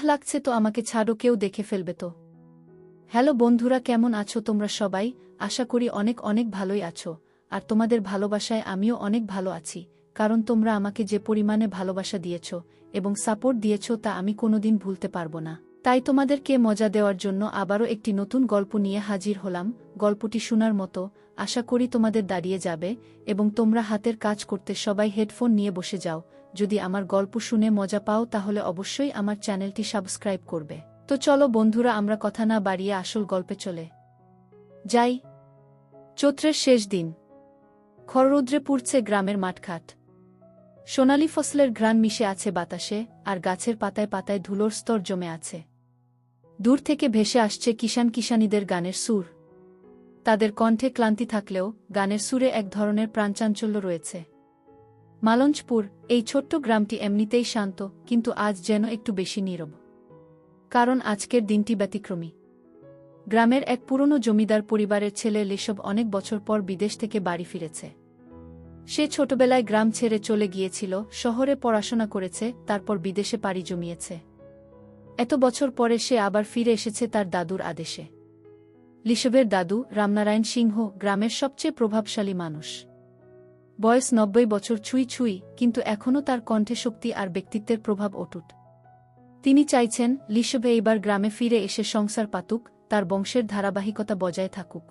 লাগছে তো, আমাকে ছাড়ো, কেউ দেখে ফেলবে তো। হ্যালো বন্ধুরা, কেমন আছো তোমরা সবাই? আশা করি অনেক অনেক ভালোই আছো। আর তোমাদের ভালোবাসায় আমিও অনেক ভালো আছি, কারণ তোমরা আমাকে যে পরিমাণে ভালোবাসা দিয়েছ এবং সাপোর্ট দিয়েছ তা আমি কোনোদিন ভুলতে পারবো না। তাই তোমাদেরকে মজা দেওয়ার জন্য আবারও একটি নতুন গল্প নিয়ে হাজির হলাম। গল্পটি শোনার মতো, আশা করি তোমাদের দাঁড়িয়ে যাবে এবং তোমরা হাতের কাজ করতে সবাই হেডফোন নিয়ে বসে যাও। যদি আমার গল্প শুনে মজা পাও তাহলে অবশ্যই আমার চ্যানেলটি সাবস্ক্রাইব করবে। তো চলো বন্ধুরা, আমরা কথা না বাড়িয়ে আসল গল্পে চলে যাই। চৈত্রের শেষ দিন, খররৌদ্রে পুড়ছে গ্রামের মাঠঘাট। সোনালি ফসলের ঘ্রাণ মিশে আছে বাতাসে, আর গাছের পাতায় পাতায় ধুলোর স্তর জমে আছে। দূর থেকে ভেসে আসছে কিষাণীদের গানের সুর। তাদের কণ্ঠে ক্লান্তি থাকলেও গানের সুরে এক ধরনের প্রাণচাঞ্চল্য রয়েছে। মালঞ্চপুর, এই ছোট্ট গ্রামটি এমনিতেই শান্ত, কিন্তু আজ যেন একটু বেশি নীরব। কারণ আজকের দিনটি ব্যতিক্রমী। গ্রামের এক পুরনো জমিদার পরিবারের ছেলে লেশব অনেক বছর পর বিদেশ থেকে বাড়ি ফিরেছে। সে ছোটবেলায় গ্রাম ছেড়ে চলে গিয়েছিল, শহরে পড়াশোনা করেছে, তারপর বিদেশে পাড়ি জমিয়েছে। এত বছর পরে সে আবার ফিরে এসেছে তার দাদুর আদেশে। লিশবের দাদু রামনারায়ণ সিংহ গ্রামের সবচেয়ে প্রভাবশালী মানুষ। বয়স ৯০ বছর ছুঁই ছুঁই, কিন্তু এখনও তার কণ্ঠে শক্তি আর ব্যক্তিত্বের প্রভাব অটুট। তিনি চাইছেন লিশবে এইবার গ্রামে ফিরে এসে সংসার পাতুক, তার বংশের ধারাবাহিকতা বজায় থাকুক।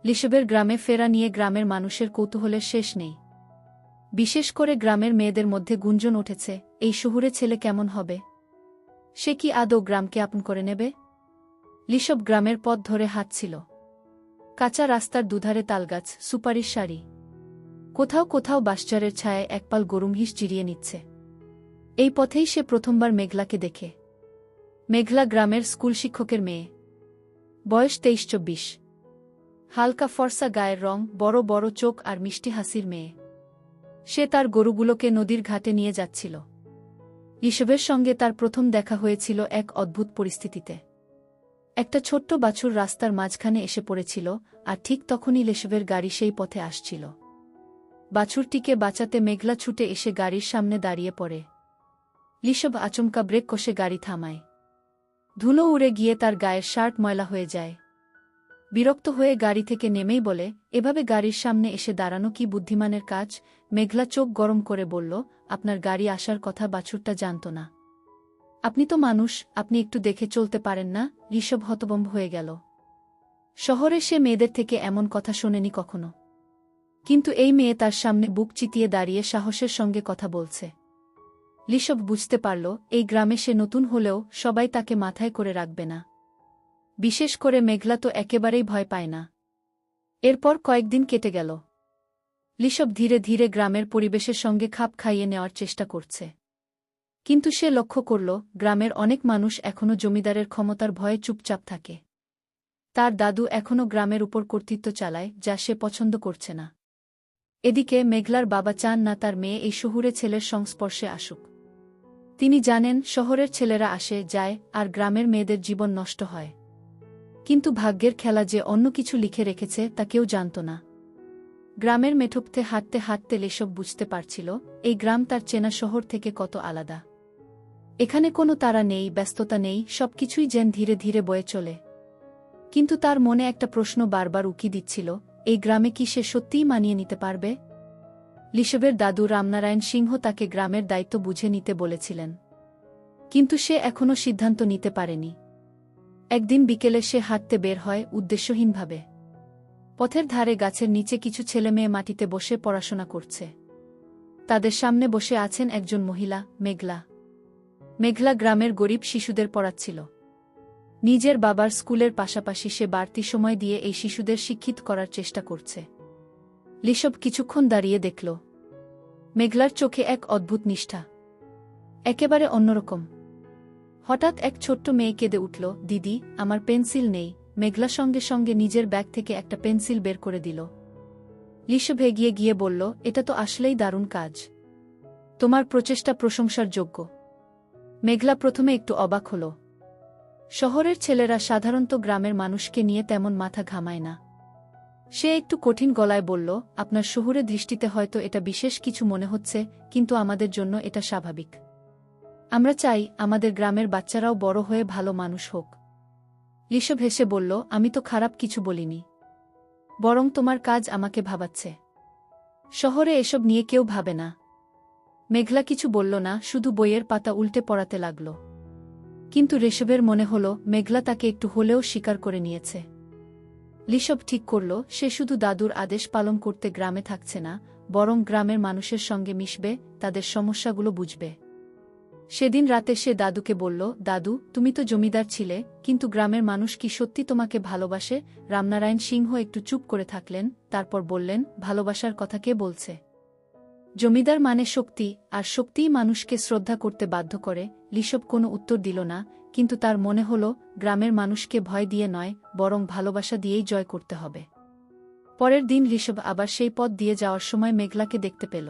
লিশবের গ্রামে ফেরা নিয়ে গ্রামের মানুষের কৌতূহলের শেষ নেই। বিশেষ করে গ্রামের মেয়েদের মধ্যে গুঞ্জন উঠেছে, এই শহুরে ছেলে কেমন হবে? সে কি আদৌ গ্রামকে আপন করে নেবে? লিশব গ্রামের পথ ধরে হাঁটছিল। কাঁচা রাস্তার দুধারে তালগাছ, সুপারির সারি। কোথাও কোথাও বাঁশঝাড়ের ছায়ায় একপাল গরুমহিষ জিরিয়ে নিচ্ছে। এই পথেই সে প্রথমবার মেঘলাকে দেখে। মেঘলা গ্রামের স্কুল শিক্ষকের মেয়ে। বয়স ২৩-২৪। হালকা ফর্সা গায়ের রং, বড় বড় চোখ আর মিষ্টি হাসির মেয়ে। সে তার গরুগুলোকে নদীর ঘাটে নিয়ে যাচ্ছিল। লিশবের সঙ্গে তার প্রথম দেখা হয়েছিল এক অদ্ভুত পরিস্থিতিতে। একটা ছোট্ট বাছুর রাস্তার মাঝখানে এসে পড়েছিল, আর ঠিক তখনই লিশবের গাড়ি সেই পথে আসছিল। বাছুরটিকে বাঁচাতে মেঘলা ছুটে এসে গাড়ির সামনে দাঁড়িয়ে পড়ে। লিশব আচমকা ব্রেক কষে গাড়ি থামায়। ধুলো উড়ে গিয়ে তার গায়ের শার্ট ময়লা হয়ে যায়। বিরক্ত হয়ে গাড়ি থেকে নেমেই বলে, এভাবে গাড়ির সামনে এসে দাঁড়ানো কি বুদ্ধিমানের কাজ? মেঘলা চোখ গরম করে বলল, আপনার গাড়ি আসার কথা বাছুরটা জানত না। আপনি তো মানুষ, আপনি একটু দেখে চলতে পারেন না? লিশব হতভম্ব হয়ে গেল। শহরে সে মেয়েদের থেকে এমন কথা শোনেনি কখনো। কিন্তু এই মেয়ে তার সামনে বুক চিতিয়ে দাঁড়িয়ে সাহসের সঙ্গে কথা বলছে। লিশব বুঝতে পারল, এই গ্রামে সে নতুন হলেও সবাই তাকে মাথায় করে রাখবে না। বিশেষ করে মেঘলা তো একেবারেই ভয় পায় না। এরপর কয়েকদিন কেটে গেল। লিশব ধীরে ধীরে গ্রামের পরিবেশের সঙ্গে খাপ খাইয়ে নেওয়ার চেষ্টা করছে। কিন্তু সে লক্ষ্য করল, গ্রামের অনেক মানুষ এখনও জমিদারের ক্ষমতার ভয়ে চুপচাপ থাকে। তার দাদু এখনও গ্রামের উপর কর্তৃত্ব চালায়, যা সে পছন্দ করছে না। এদিকে মেঘলার বাবা চান না তার মেয়ে এই শহুরে ছেলের সংস্পর্শে আসুক। তিনি জানেন শহরের ছেলেরা আসে যায়, আর গ্রামের মেয়েদের জীবন নষ্ট হয়। কিন্তু ভাগ্যের খেলা যে অন্য কিছু লিখে রেখেছে তা কেউ জানত না। গ্রামের মেঠোপথে হাঁটতে হাঁটতে লিশব বুঝতে পারছিল, এই গ্রাম তার চেনা শহর থেকে কত আলাদা। এখানে কোনো তাড়া নেই, ব্যস্ততা নেই, সবকিছুই যেন ধীরে ধীরে বয়ে চলে। কিন্তু তার মনে একটা প্রশ্ন বারবার উকি দিচ্ছিল, এই গ্রামে কি সে সত্যিই মানিয়ে নিতে পারবে? লিশবের দাদু রামনারায়ণ সিংহ তাকে গ্রামের দায়িত্ব বুঝে নিতে বলেছিলেন। কিন্তু সে এখনও সিদ্ধান্ত নিতে পারেনি। একদিন বিকেলে সে হাঁটতে বের হয় উদ্দেশ্যহীনভাবে। পথের ধারে গাছের নিচে কিছু ছেলেমেয়ে মাটিতে বসে পড়াশোনা করছে। তাদের সামনে বসে আছেন একজন মহিলা, মেঘলা। মেঘলা গ্রামের গরিব শিশুদের পড়াচ্ছিল। নিজের বাবার স্কুলের পাশাপাশি সে বাড়তি সময় দিয়ে এই শিশুদের শিক্ষিত করার চেষ্টা করছে। লিশব কিছুক্ষণ দাঁড়িয়ে দেখল। মেঘলার চোখে এক অদ্ভুত নিষ্ঠা, একেবারে অন্যরকম। হঠাৎ এক ছোট্ট মেয়ে কেঁদে উঠল, দিদি, আমার পেন্সিল নেই। মেঘলা সঙ্গে সঙ্গে নিজের ব্যাগ থেকে একটা পেন্সিল বের করে দিল। লিশব এগিয়ে গিয়ে বলল, এটা তো আসলেই দারুণ কাজ। তোমার প্রচেষ্টা প্রশংসার যোগ্য। মেঘলা প্রথমে একটু অবাক হল। শহরের ছেলেরা সাধারণত গ্রামের মানুষকে নিয়ে তেমন মাথা ঘামায় না। সে একটু কঠিন গলায় বলল, আপনার শহুরে দৃষ্টিতে হয়তো এটা বিশেষ কিছু মনে হচ্ছে, কিন্তু আমাদের জন্য এটা স্বাভাবিক। আমরা চাই আমাদের গ্রামের বাচ্চারাও বড় হয়ে ভালো মানুষ হোক। ঋষভ হেসে বলল, আমি তো খারাপ কিছু বলিনি, বরং তোমার কাজ আমাকে ভাবাচ্ছে। শহরে এসব নিয়ে কেউ ভাবে না। মেঘলা কিছু বলল না, শুধু বইয়ের পাতা উল্টে পড়াতে লাগল। কিন্তু ঋষভের মনে হল মেঘলা তাকে একটু হলেও স্বীকার করে নিয়েছে। ঋষভ ঠিক করল সে শুধু দাদুর আদেশ পালন করতে গ্রামে থাকছে না, বরং গ্রামের মানুষের সঙ্গে মিশবে, তাদের সমস্যাগুলো বুঝবে। সেদিন রাতে সে দাদুকে বলল, দাদু, তুমি তো জমিদার ছিলে, কিন্তু গ্রামের মানুষ কি সত্যি তোমাকে ভালোবাসে? রামনারায়ণ সিংহ একটু চুপ করে থাকলেন, তারপর বললেন, ভালোবাসার কথা কে বলছে? জমিদার মানে শক্তি, আর শক্তিই মানুষকে শ্রদ্ধা করতে বাধ্য করে। ঋষভ কোনো উত্তর দিল না, কিন্তু তার মনে হল গ্রামের মানুষকে ভয় দিয়ে নয়, বরং ভালোবাসা দিয়েই জয় করতে হবে। পরের দিন ঋষভ আবার সেই পথ দিয়ে যাওয়ার সময় মেঘলাকে দেখতে পেল।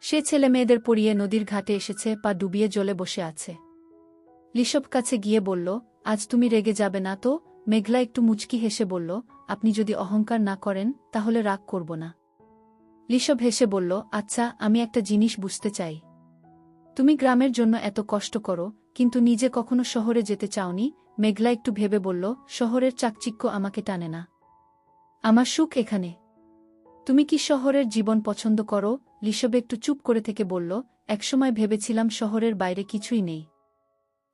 সে ছেলেমেয়েদের পড়িয়ে নদীর ঘাটে এসেছে, পা ডুবিয়ে জলে বসে আছে। ঋষভ কাছে গিয়ে বলল, আজ তুমি রেগে যাবে না তো? মেঘলা একটু মুচকি হেসে বলল, আপনি যদি অহংকার না করেন তাহলে রাগ করব না। ঋষভ হেসে বলল, আচ্ছা, আমি একটা জিনিস বুঝতে চাই। তুমি গ্রামের জন্য এত কষ্ট করো, কিন্তু নিজে কখনো শহরে যেতে চাওনি। মেঘলা একটু ভেবে বলল, শহরের চাকচিক্য আমাকে টানে না, আমার সুখ এখানে। তুমি কি শহরের জীবন পছন্দ করো? ঋষভ একটু চুপ করে থেকে বলল, একসময় ভেবেছিলাম শহরের বাইরে কিছুই নেই,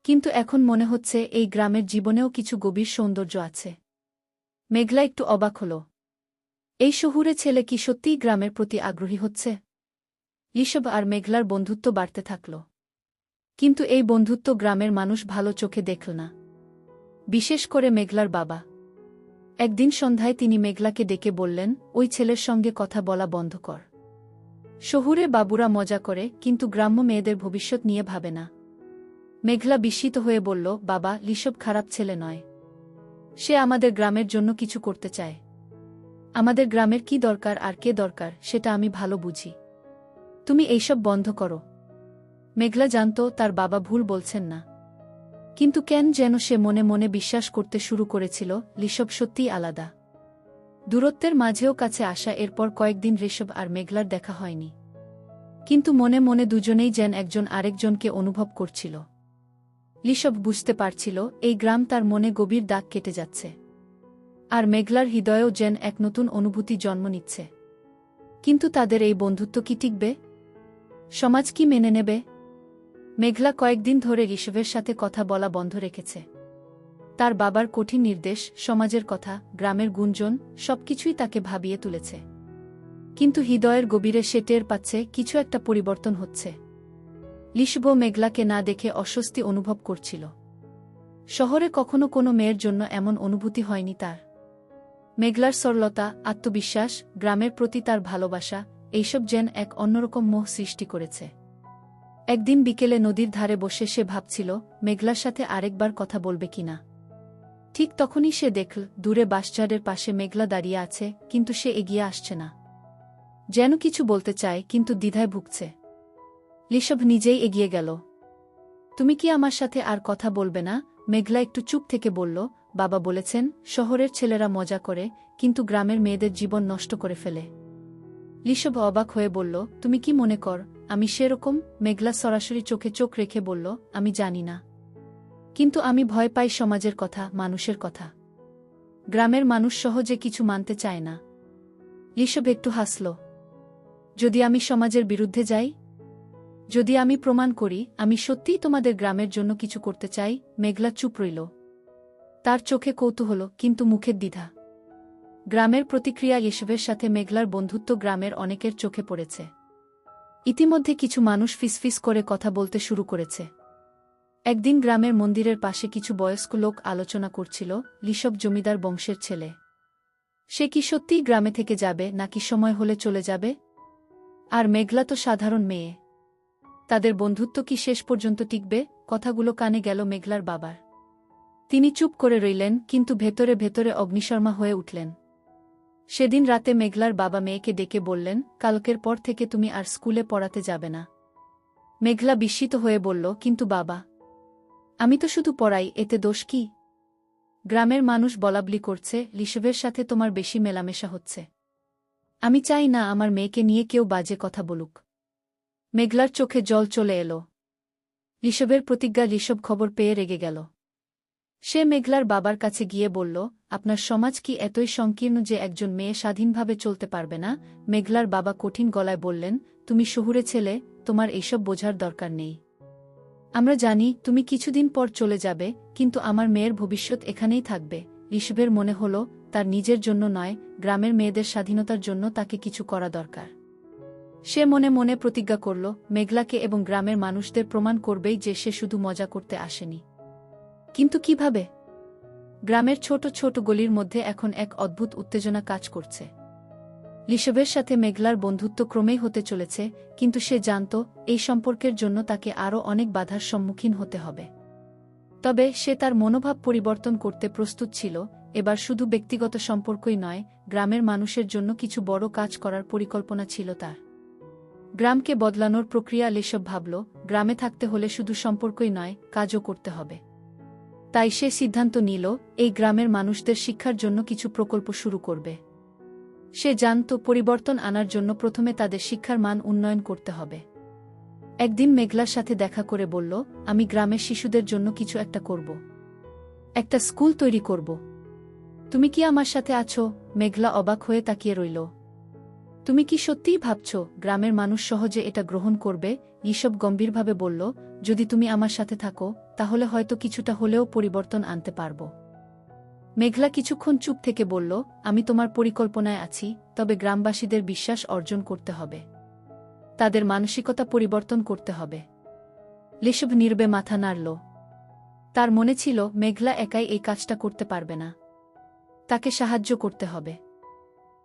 কিন্তু এখন মনে হচ্ছে এই গ্রামের জীবনেও কিছু গভীর সৌন্দর্য আছে। মেঘলা একটু অবাক হল। এই শহুরে ছেলে কি সত্যিই গ্রামের প্রতি আগ্রহী হচ্ছে? ঋষভ আর মেঘলার বন্ধুত্ব বাড়তে থাকল। কিন্তু এই বন্ধুত্ব গ্রামের মানুষ ভালো চোখে দেখল না, বিশেষ করে মেঘলার বাবা। একদিন সন্ধ্যায় তিনি মেঘলাকে ডেকে বললেন, ওই ছেলের সঙ্গে কথা বলা বন্ধ কর। শহুরে বাবুরা মজা করে, কিন্তু গ্রাম্য মেয়েদের ভবিষ্যৎ নিয়ে ভাবে না। মেঘলা বিস্মিত হয়ে বলল, বাবা, ঋষভ খারাপ ছেলে নয়, সে আমাদের গ্রামের জন্য কিছু করতে চায়। আমাদের গ্রামের কি দরকার আর কে দরকার সেটা আমি ভালো বুঝি। তুমি এইসব বন্ধ করো। মেঘলা জানত তার বাবা ভুল বলছেন না, কিন্তু কেন যেন সে মনে মনে বিশ্বাস করতে শুরু করেছিল ঋষভ সত্যিই আলাদা। দূরত্বের মাঝেও কাছে আসা। এরপর কয়েকদিন ঋষভ আর মেঘলার দেখা হয়নি, কিন্তু মনে মনে দুজনেই যেন একজন আরেকজনকে অনুভব করছিল। ঋষভ বুঝতে পারছিল এই গ্রাম তার মনে গভীর দাগ কেটে যাচ্ছে, আর মেঘলার হৃদয়েও যেন এক নতুন অনুভূতি জন্ম নিচ্ছে। কিন্তু তাদের এই বন্ধুত্ব কি টিকবে? সমাজ কি মেনে নেবে? মেঘলা কয়েকদিন ধরে ঋষভের সাথে কথা বলা বন্ধ রেখেছে। তার বাবার কঠিন নির্দেশ, সমাজের কথা, গ্রামের গুঞ্জন, সবকিছুই তাকে ভাবিয়ে তুলেছে। কিন্তু হৃদয়ের গভীরে সে টের পাচ্ছে কিছু একটা পরিবর্তন হচ্ছে। ঋষভ মেঘলাকে না দেখে অস্বস্তি অনুভব করছিল। শহরে কখনো কোনো মেয়ের জন্য এমন অনুভূতি হয়নি তার। মেঘলার সরলতা, আত্মবিশ্বাস, গ্রামের প্রতি তার ভালোবাসা, এইসব যেন এক অন্যরকম মোহ সৃষ্টি করেছে। একদিন বিকেলে নদীর ধারে বসে সে ভাবছিল মেঘলার সাথে আরেকবার কথা বলবে কিনা। ঠিক তখনই সে দেখল দূরে বাঁশঝাড়ের পাশে মেঘলা দাঁড়িয়ে আছে, কিন্তু সে এগিয়ে আসছে না। যেন কিছু বলতে চায়, কিন্তু দ্বিধায় ভুগছে। ঋষভ নিজেই এগিয়ে গেল। তুমি কি আমার সাথে আর কথা বলবে না? মেঘলা একটু চুপ থেকে বলল, বাবা বলেছেন শহরের ছেলেরা মজা করে, কিন্তু গ্রামের মেয়েদের জীবন নষ্ট করে ফেলে। ঋষভ অবাক হয়ে বলল, তুমি কি মনে কর আমি সেরকম? মেঘলা সরাসরি চোখে চোখ রেখে বলল, আমি জানি না, কিন্তু আমি ভয় পাই সমাজের কথা, মানুষের কথা। গ্রামের মানুষ সহজে কিছু মানতে চায় না। ঋষভ একটু হাসল। যদি আমি সমাজের বিরুদ্ধে যাই? যদি আমি প্রমাণ করি আমি সত্যিই তোমাদের গ্রামের জন্য কিছু করতে চাই? মেঘলা চুপ রইল। তার চোখে কৌতূহল, কিন্তু মুখের দ্বিধা। গ্রামের প্রতিক্রিয়া। ঋষভের সাথে মেঘলার বন্ধুত্ব গ্রামের অনেকের চোখে পড়েছে। ইতিমধ্যে কিছু মানুষ ফিসফিস করে কথা বলতে শুরু করেছে। একদিন গ্রামের মন্দিরের পাশে কিছু বয়স্ক লোক আলোচনা করছিল, ঋষভ জমিদার বংশের ছেলে। সে কি সত্যিই গ্রামে থেকে যাবে, নাকি সময় হলে চলে যাবে? আর মেঘলা তো সাধারণ মেয়ে। তাদের বন্ধুত্ব কি শেষ পর্যন্ত টিকবে? কথাগুলো কানে গেল মেঘলার বাবার। তিনি চুপ করে রইলেন, কিন্তু ভেতরে ভেতরে অগ্নিশর্মা হয়ে উঠলেন। সেদিন রাতে মেঘলার বাবা মেয়েকে ডেকে বললেন, কালকের পর থেকে তুমি আর স্কুলে পড়াতে যাবে না। মেঘলা বিস্মিত হয়ে বলল, কিন্তু বাবা, আমি তো শুধু পড়াই, এতে দোষ কি? গ্রামের মানুষ বলাবলি করছে ঋষভের সাথে তোমার বেশি মেলামেশা হচ্ছে। আমি চাই না আমার মেয়েকে নিয়ে কেউ বাজে কথা বলুক। মেঘলার চোখে জল চলে এলো। ঋষভের প্রতিজ্ঞা ঋষভ খবর পেয়ে রেগে গেল। সে মেঘলার বাবার কাছে গিয়ে বলল, আপনার সমাজ কি এতই সংকীর্ণ যে একজন মেয়ে স্বাধীনভাবে চলতে পারবে না? মেঘলার বাবা কঠিন গলায় বললেন, তুমি শহুরে ছেলে, তোমার এইসব বোঝার দরকার নেই। আমরা জানি তুমি কিছুদিন পর চলে যাবে, কিন্তু আমার মেয়ের ভবিষ্যৎ এখানেই থাকবে। ঋষভের মনে হল, তার নিজের জন্য নয়, গ্রামের মেয়েদের স্বাধীনতার জন্য তাকে কিছু করা দরকার। সে মনে মনে প্রতিজ্ঞা করল, মেঘলাকে এবং গ্রামের মানুষদের প্রমাণ করবেই যে সে শুধু মজা করতে আসেনি। কিন্তু কিভাবে? গ্রামের ছোট ছোট গলির মধ্যে এখন এক অদ্ভুত উত্তেজনা কাজ করছে। ঋষভের সাথে মেঘলার বন্ধুত্ব ক্রমেই হতে চলেছে, কিন্তু সে জানত এই সম্পর্কের জন্য তাকে আরও অনেক বাধার সম্মুখীন হতে হবে। তবে সে তার মনোভাব পরিবর্তন করতে প্রস্তুত ছিল। এবার শুধু ব্যক্তিগত সম্পর্কই নয়, গ্রামের মানুষের জন্য কিছু বড় কাজ করার পরিকল্পনা ছিল তার। গ্রামকে বদলানোর প্রক্রিয়া। ঋষভ ভাবল, গ্রামে থাকতে হলে শুধু সম্পর্কই নয়, কাজও করতে হবে। তাই সে সিদ্ধান্ত নিল, এই গ্রামের মানুষদের শিক্ষার জন্য কিছু প্রকল্প শুরু করবে। সে জানত পরিবর্তন আনার জন্য প্রথমে তাদের শিক্ষার মান উন্নয়ন করতে হবে। একদিন মেঘলার সাথে দেখা করে বলল, আমি গ্রামের শিশুদের জন্য কিছু একটা করব। একটা স্কুল তৈরি করব। তুমি কি আমার সাথে আছো? মেঘলা অবাক হয়ে তাকিয়ে রইল। তুমি কি সত্যিই ভাবছ গ্রামের মানুষ সহজে এটা গ্রহণ করবে? ঋষভ গম্ভীরভাবে বলল, যদি তুমি আমার সাথে থাকো, তাহলে হয়তো কিছুটা হলেও পরিবর্তন আনতে পারব। মেঘলা কিছুক্ষণ চুপ থেকে বলল, আমি তোমার পরিকল্পনায় আছি, তবে গ্রামবাসীদের বিশ্বাস অর্জন করতে হবে। তাদের মানসিকতা পরিবর্তন করতে হবে। ঋষভ নীরবে মাথা নাড়ল। তার মনে ছিল মেঘলা একাই এই কাজটা করতে পারবে না, তাকে সাহায্য করতে হবে।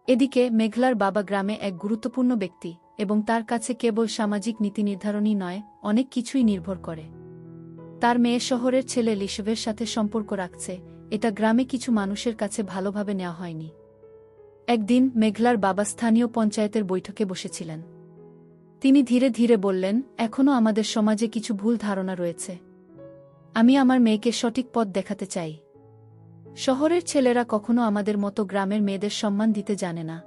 এদিকে মেঘলার বাবা গ্রামে এক গুরুত্বপূর্ণ ব্যক্তি, এবং তার কাছে কেবল সামাজিক নীতি নির্ধারণই নয়, অনেক কিছুই নির্ভর করে। তার মেয়ে শহরের ছেলে ঋষভের সাথে সম্পর্ক রাখছে, এটা গ্রামে কিছু মানুষের কাছে ভালোভাবে নেওয়া হয়নি। একদিন মেঘলার বাবা স্থানীয় পঞ্চায়েতের বৈঠকে বসেছিলেন। তিনি ধীরে ধীরে বললেন, এখনও আমাদের সমাজে কিছু ভুল ধারণা রয়েছে। আমি আমার মেয়েকে সঠিক পথ দেখাতে চাই। শহরের ছেলেরা কখনো আমাদের মতো গ্রামের মেয়েদের সম্মান দিতে জানে না।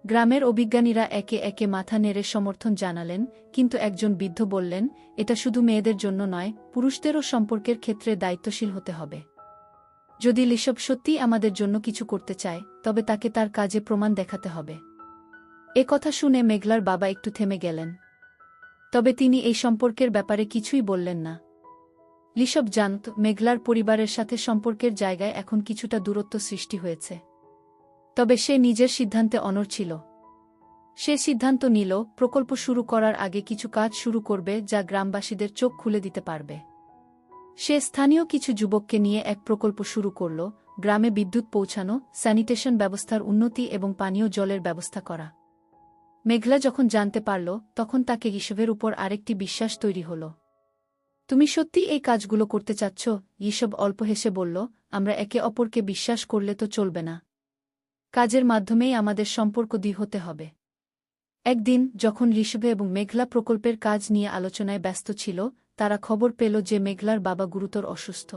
গ্রামের অভিজ্ঞানীরা একে একে মাথা নেড়ে সমর্থন জানালেন, কিন্তু একজন বৃদ্ধ বললেন, এটা শুধু মেয়েদের জন্য নয়, পুরুষদেরও সম্পর্কের ক্ষেত্রে দায়িত্বশীল হতে হবে। যদি ঋষভ সত্যিই আমাদের জন্য কিছু করতে চায়, তবে তাকে তার কাজে প্রমাণ দেখাতে হবে। এ কথা শুনে মেঘলার বাবা একটু থেমে গেলেন। তবে তিনি এই সম্পর্কের ব্যাপারে কিছুই বললেন না। ঋষভ জানত মেঘলার পরিবারের সাথে সম্পর্কের জায়গায় এখন কিছুটা দূরত্ব সৃষ্টি হয়েছে। তবে সে নিজের সিদ্ধান্তে অনড় ছিল। সে সিদ্ধান্ত নিল, প্রকল্প শুরু করার আগে কিছু কাজ শুরু করবে যা গ্রামবাসীদের চোখ খুলে দিতে পারবে। সে স্থানীয় কিছু যুবককে নিয়ে এক প্রকল্প শুরু করল, গ্রামে বিদ্যুৎ পৌঁছানো, স্যানিটেশন ব্যবস্থার উন্নতি এবং পানীয় জলের ব্যবস্থা করা। মেঘলা যখন জানতে পারল, তখন তাকে ঋষভের উপর আরেকটি বিশ্বাস তৈরি হল। তুমি সত্যি এই কাজগুলো করতে চাচ্ছ? ঋষভ অল্প হেসে বলল, আমরা একে অপরকে বিশ্বাস করলে তো চলবে না। কাজের মাধ্যমেই আমাদের সম্পর্ক দৃঢ় হতে হবে। একদিন যখন ঋষভ এবং মেঘলা প্রকল্পের কাজ নিয়ে আলোচনায় ব্যস্ত ছিল, তারা খবর পেল যে মেঘলার বাবা গুরুতর অসুস্থ।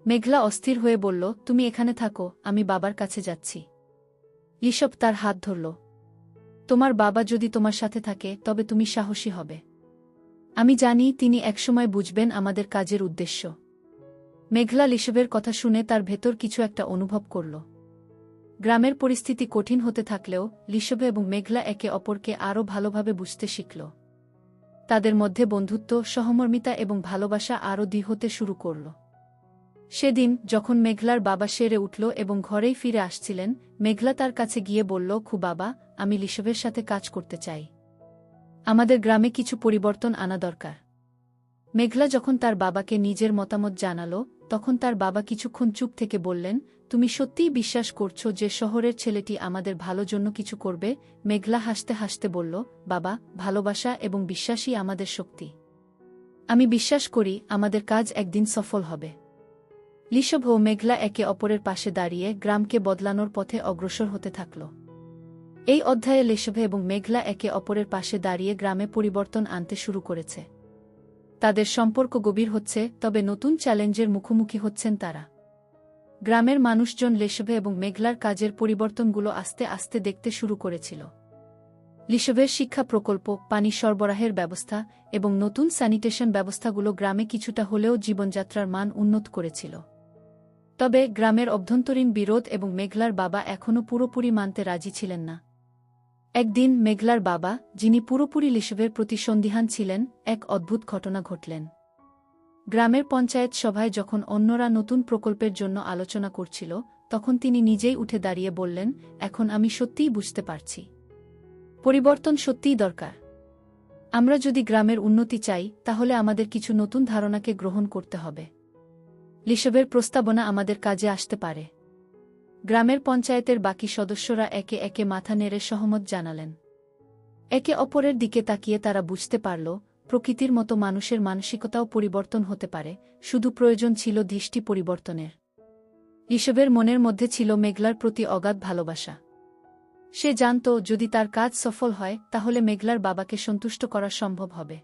মেঘলা অস্থির হয়ে বলল, তুমি এখানে থাকো, আমি বাবার কাছে যাচ্ছি। ঋষভ তার হাত ধরল। তোমার বাবা যদি তোমার সাথে থাকে, তবে তুমি সাহসী হবে। আমি জানি তিনি একসময় বুঝবেন আমাদের কাজের উদ্দেশ্য। মেঘলা ঋষভের কথা শুনে তার ভেতর কিছু একটা অনুভব করল। গ্রামের পরিস্থিতি কঠিন হতে থাকলেও ঋষভ এবং মেঘলা একে অপরকে আরও ভালোভাবে বুঝতে শিখল। তাদের মধ্যে বন্ধুত্ব, সহমর্মিতা এবং ভালোবাসা আরও দৃঢ় হতে শুরু করল। সেদিন যখন মেঘলার বাবা সেরে উঠল এবং ঘরেই ফিরে আসছিলেন, মেঘলা তার কাছে গিয়ে বলল, বাবা, আমি ঋষভের সাথে কাজ করতে চাই। আমাদের গ্রামে কিছু পরিবর্তন আনা দরকার। মেঘলা যখন তার বাবাকে নিজের মতামত জানাল, তখন তার বাবা কিছুক্ষণ চুপ থেকে বললেন, তুমি সত্যিই বিশ্বাস করছো যে শহরের ছেলেটি আমাদের ভালো জন্য কিছু করবে? মেঘলা হাসতে হাসতে বলল, বাবা, ভালোবাসা এবং বিশ্বাসই আমাদের শক্তি। আমি বিশ্বাস করি আমাদের কাজ একদিন সফল হবে। ঋষভ ও মেঘলা একে অপরের পাশে দাঁড়িয়ে গ্রামকে বদলানোর পথে অগ্রসর হতে থাকল। এই অধ্যায়ে ঋষভ এবং মেঘলা একে অপরের পাশে দাঁড়িয়ে গ্রামে পরিবর্তন আনতে শুরু করেছে। তাদের সম্পর্ক গভীর হচ্ছে, তবে নতুন চ্যালেঞ্জের মুখোমুখি হচ্ছেন তারা। গ্রামের মানুষজন ঋষভ এবং মেঘলার কাজের পরিবর্তনগুলো আস্তে আস্তে দেখতে শুরু করেছিল। লিসবের শিক্ষা প্রকল্প, পানি সরবরাহের ব্যবস্থা এবং নতুন স্যানিটেশন ব্যবস্থাগুলো গ্রামে কিছুটা হলেও জীবনযাত্রার মান উন্নত করেছিল। তবে গ্রামের অভ্যন্তরীণ বিরোধ এবং মেঘলার বাবা এখনও পুরোপুরি মানতে রাজি ছিলেন না। একদিন মেঘলার বাবা, যিনি পুরোপুরি লিসবের প্রতি সন্দিহান ছিলেন, এক অদ্ভুত ঘটনা ঘটলেন। গ্রামের পঞ্চায়েত সভায় যখন অন্যরা নতুন প্রকল্পের জন্য আলোচনা করছিল, তখন তিনি নিজেই উঠে দাঁড়িয়ে বললেন, এখন আমি সত্যিই বুঝতে পারছি, পরিবর্তন সত্যিই দরকার। আমরা যদি গ্রামের উন্নতি চাই, তাহলে আমাদের কিছু নতুন ধারণাকে গ্রহণ করতে হবে। লিসবের প্রস্তাবনা আমাদের কাজে আসতে পারে। গ্রামের পঞ্চায়েতের বাকি সদস্যরা একে একে মাথা নেড়ে সহমত জানালেন। একে অপরের দিকে তাকিয়ে তারা বুঝতে পারল, প্রকৃতির মতো মানুষের মানসিকতাও পরিবর্তন হতে পারে, শুধু প্রয়োজন ছিল দৃষ্টি পরিবর্তনের। লিসবের মনের মধ্যে ছিল মেঘলার প্রতি অগাধ ভালোবাসা। সে জানত, যদি তার কাজ সফল হয়, তাহলে মেঘলার বাবাকে সন্তুষ্ট করা সম্ভব হবে।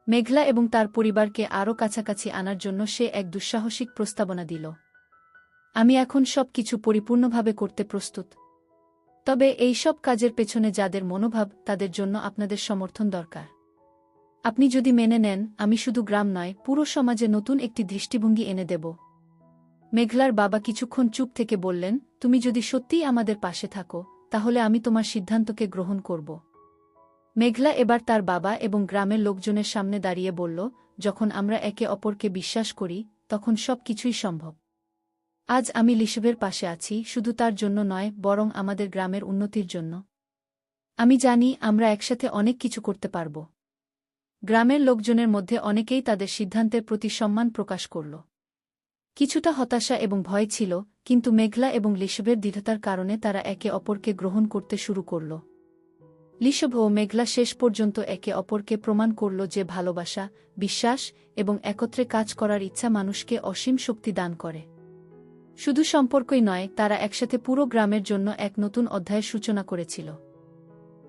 মেঘলা এবং তার পরিবারকে আরও কাছাকাছি আনার জন্য সে এক দুঃসাহসিক প্রস্তাবনা দিল। আমি এখন সব কিছু পরিপূর্ণভাবে করতে প্রস্তুত। তবে এই সব কাজের পেছনে যাদের মনোভাব, তাদের জন্য আপনাদের সমর্থন দরকার। আপনি যদি মেনে নেন, আমি শুধু গ্রাম নয়, পুরো সমাজে নতুন একটি দৃষ্টিভঙ্গি এনে দেব। মেঘলার বাবা কিছুক্ষণ চুপ থেকে বললেন, তুমি যদি সত্যিই আমাদের পাশে থাকো, তাহলে আমি তোমার সিদ্ধান্তকে গ্রহণ করব। মেঘলা এবার তার বাবা এবং গ্রামের লোকজনের সামনে দাঁড়িয়ে বলল, যখন আমরা একে অপরকে বিশ্বাস করি, তখন সব কিছুই সম্ভব। আজ আমি লিসবের পাশে আছি, শুধু তার জন্য নয়, বরং আমাদের গ্রামের উন্নতির জন্য। আমি জানি আমরা একসাথে অনেক কিছু করতে পারব। গ্রামের লোকজনের মধ্যে অনেকেই তাদের সিদ্ধান্তের প্রতি সম্মান প্রকাশ করল। কিছুটা হতাশা এবং ভয় ছিল, কিন্তু মেঘলা এবং লিসবের দৃঢ়তার কারণে তারা একে অপরকে গ্রহণ করতে শুরু করল। লিসব ও মেঘলা শেষ পর্যন্ত একে অপরকে প্রমাণ করল যে ভালোবাসা, বিশ্বাস এবং একত্রে কাজ করার ইচ্ছা মানুষকে অসীম শক্তি দান করে। শুধু সম্পর্কই নয়, তারা একসাথে পুরো গ্রামের জন্য এক নতুন অধ্যায়ের সূচনা করেছিল।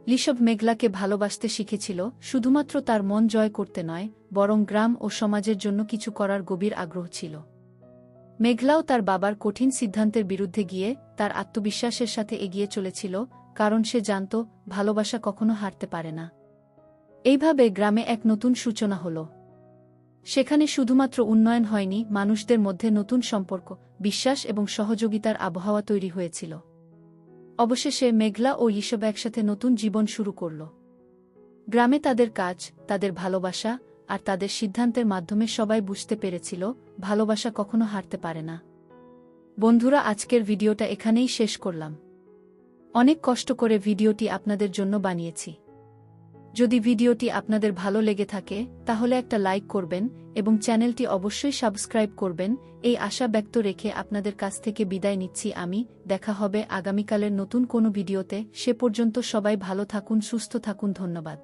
লিসব মেঘলাকে ভালোবাসতে শিখেছিল, শুধুমাত্র তার মন জয় করতে নয়, বরং গ্রাম ও সমাজের জন্য কিছু করার গভীর আগ্রহ ছিল। মেঘলাও তার বাবার কঠিন সিদ্ধান্তের বিরুদ্ধে গিয়ে তার আত্মবিশ্বাসের সাথে এগিয়ে চলেছিল, কারণ সে জানত, ভালোবাসা কখনো হারতে পারে না। এইভাবে গ্রামে এক নতুন সূচনা হল। সেখানে শুধুমাত্র উন্নয়ন হয়নি, মানুষদের মধ্যে নতুন সম্পর্ক, বিশ্বাস এবং সহযোগিতার আবহাওয়া তৈরি হয়েছিল। অবশেষে মেঘলা ও লিসব একসাথে নতুন জীবন শুরু করল। গ্রামে তাদের কাজ, তাদের ভালোবাসা আর তাদের সিদ্ধান্তের মাধ্যমে সবাই বুঝতে পেরেছিল, ভালোবাসা কখনো হারতে পারে না। বন্ধুরা, আজকের ভিডিওটা এখানেই শেষ করলাম। অনেক কষ্ট করে ভিডিওটি আপনাদের জন্য বানিয়েছি। যদি ভিডিওটি আপনাদের ভালো লেগে থাকে, তাহলে একটা লাইক করবেন এবং চ্যানেলটি অবশ্যই সাবস্ক্রাইব করবেন। এই আশা ব্যক্ত রেখে আপনাদের কাছ থেকে বিদায় নিচ্ছি আমি। দেখা হবে আগামীকালের নতুন কোনো ভিডিওতে। সে পর্যন্ত সবাই ভালো থাকুন, সুস্থ থাকুন। ধন্যবাদ।